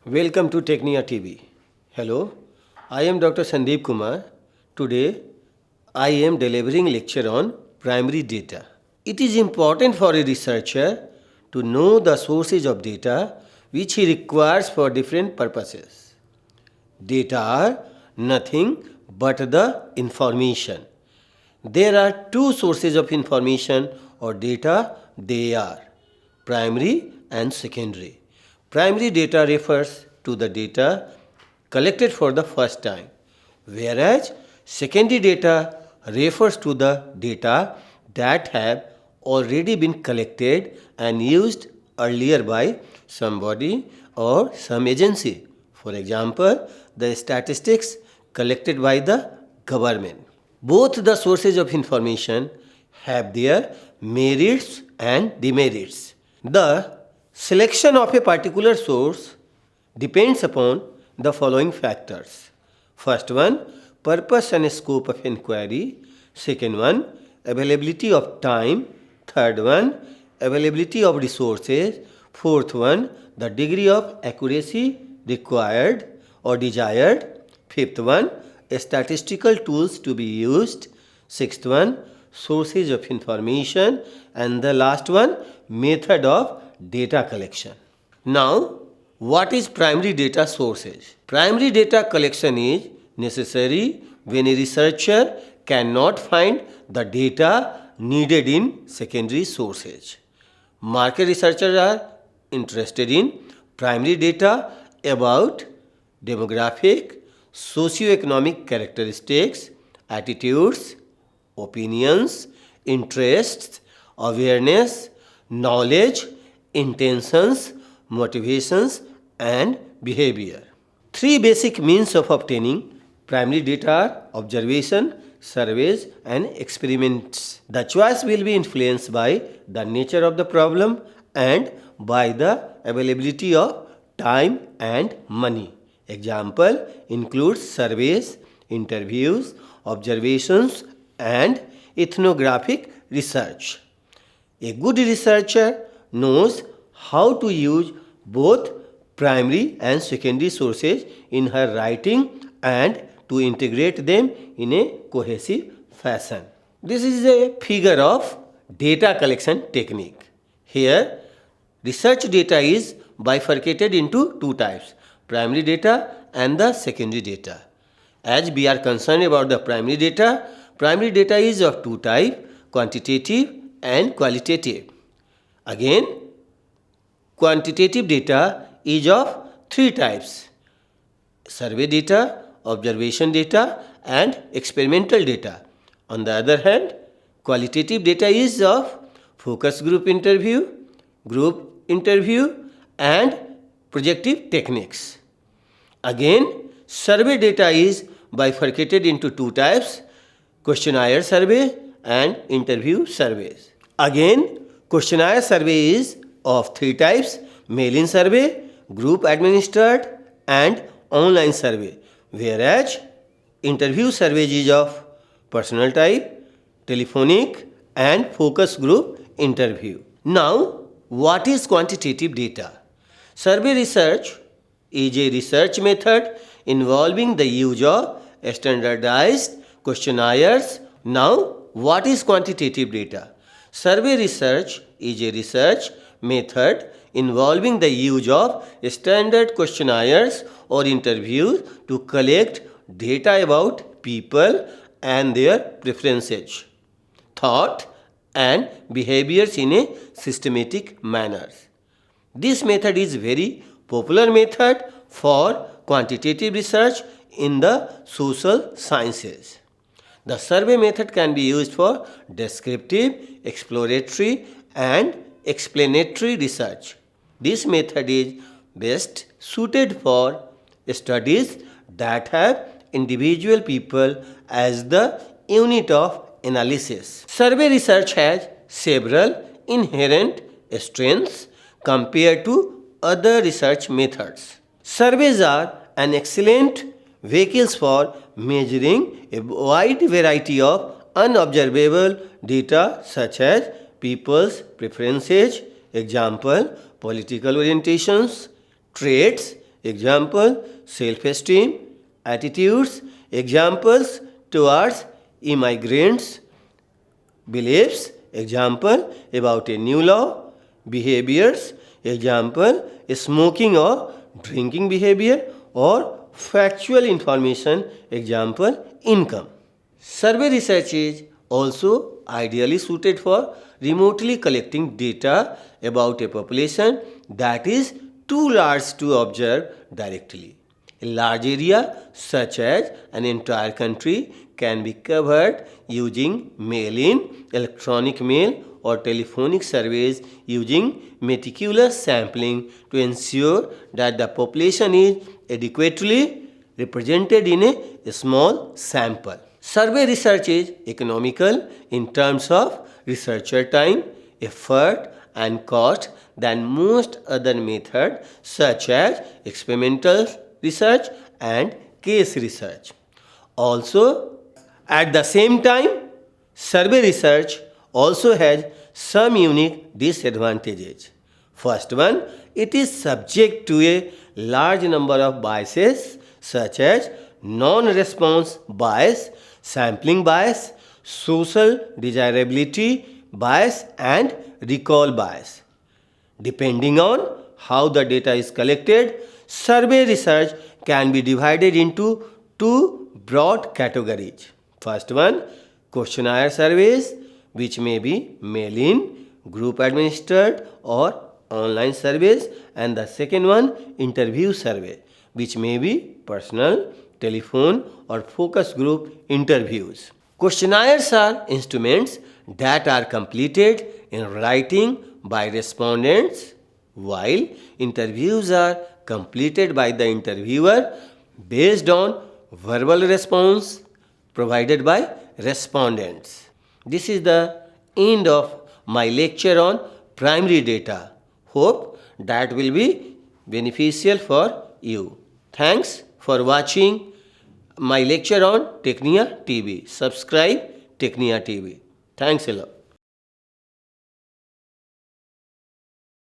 Welcome to Technia TV. Hello, I am Dr. Sandeep Kumar. Today, I am delivering lecture on primary data. It is important for a researcher to know the sources of data which he requires for different purposes. Data are nothing but the information. There are two sources of information or data. They are primary and secondary. Primary data refers to the data collected for the first time, whereas secondary data refers to the data that have already been collected and used earlier by somebody or some agency. For example, the statistics collected by the government. Both the sources of information have their merits and demerits. The selection of a particular source depends upon the following factors. First one, purpose and scope of inquiry. Second one, availability of time. Third one, availability of resources. Fourth one, the degree of accuracy required or desired. Fifth one, statistical tools to be used. Sixth one, sources of information. And the last one, method of data collection. Now, what is primary data sources? Primary data collection is necessary when a researcher cannot find the data needed in secondary sources. Market researchers are interested in primary data about demographic, socioeconomic characteristics, attitudes, opinions, interests, awareness, knowledge, intentions, motivations, and behavior. Three basic means of obtaining primary data are observation, surveys, and experiments. The choice will be influenced by the nature of the problem and by the availability of time and money. Example includes surveys, interviews, observations, and ethnographic research. A good researcher knows how to use both primary and secondary sources in her writing and to integrate them in a cohesive fashion. This is a figure of data collection technique. Here, research data is bifurcated into two types, primary data and the secondary data. As we are concerned about the primary data is of two types, quantitative and qualitative. Again, quantitative data is of three types, survey data, observation data, and experimental data. On the other hand, qualitative data is of focus group interview, and projective techniques. Again, survey data is bifurcated into two types, questionnaire survey and interview surveys. Again, questionnaire survey is of three types, mail-in survey, group administered, and online survey, whereas interview survey is of personal type, telephonic, and focus group interview. Now, what is quantitative data? Survey research is a research method involving the use of standardized questionnaires. Now, what is quantitative data? Survey research is a research method involving the use of standard questionnaires or interviews to collect data about people and their preferences, thought, and behaviors in a systematic manner. This method is very popular method for quantitative research in the social sciences. The survey method can be used for descriptive, exploratory, and explanatory research. This method is best suited for studies that have individual people as the unit of analysis. Survey research has several inherent strengths compared to other research methods. Surveys are an excellent vehicles for measuring a wide variety of unobservable data such as people's preferences, example, political orientations, traits, Example, self-esteem, attitudes, examples towards immigrants, beliefs, example about a new law, behaviors, example smoking or drinking behavior, or factual information, example income. Survey research is also ideally suited for remotely collecting data about a population that is too large to observe directly. A large area, such as an entire country, can be covered using mail-in, electronic mail, or telephonic surveys using meticulous sampling to ensure that the population is adequately represented in a small sample. Survey research is economical in terms of researcher time, effort, and cost than most other methods such as experimental research and case research. Also, at the same time, survey research also has some unique disadvantages. First one, it is subject to a large number of biases such as non-response bias, sampling bias, social desirability bias, and recall bias. Depending on how the data is collected, survey research can be divided into two broad categories. First one, questionnaire surveys, which may be mail-in, group administered, or online surveys, and the second one, interview survey, which may be personal, telephone, or focus group interviews. Questionnaires are instruments that are completed in writing by respondents, while interviews are completed by the interviewer based on verbal response provided by respondents. This is the end of my lecture on primary data. Hope that will be beneficial for you. Thanks for watching my lecture on Technia TV. Subscribe Technia TV. Thanks a lot.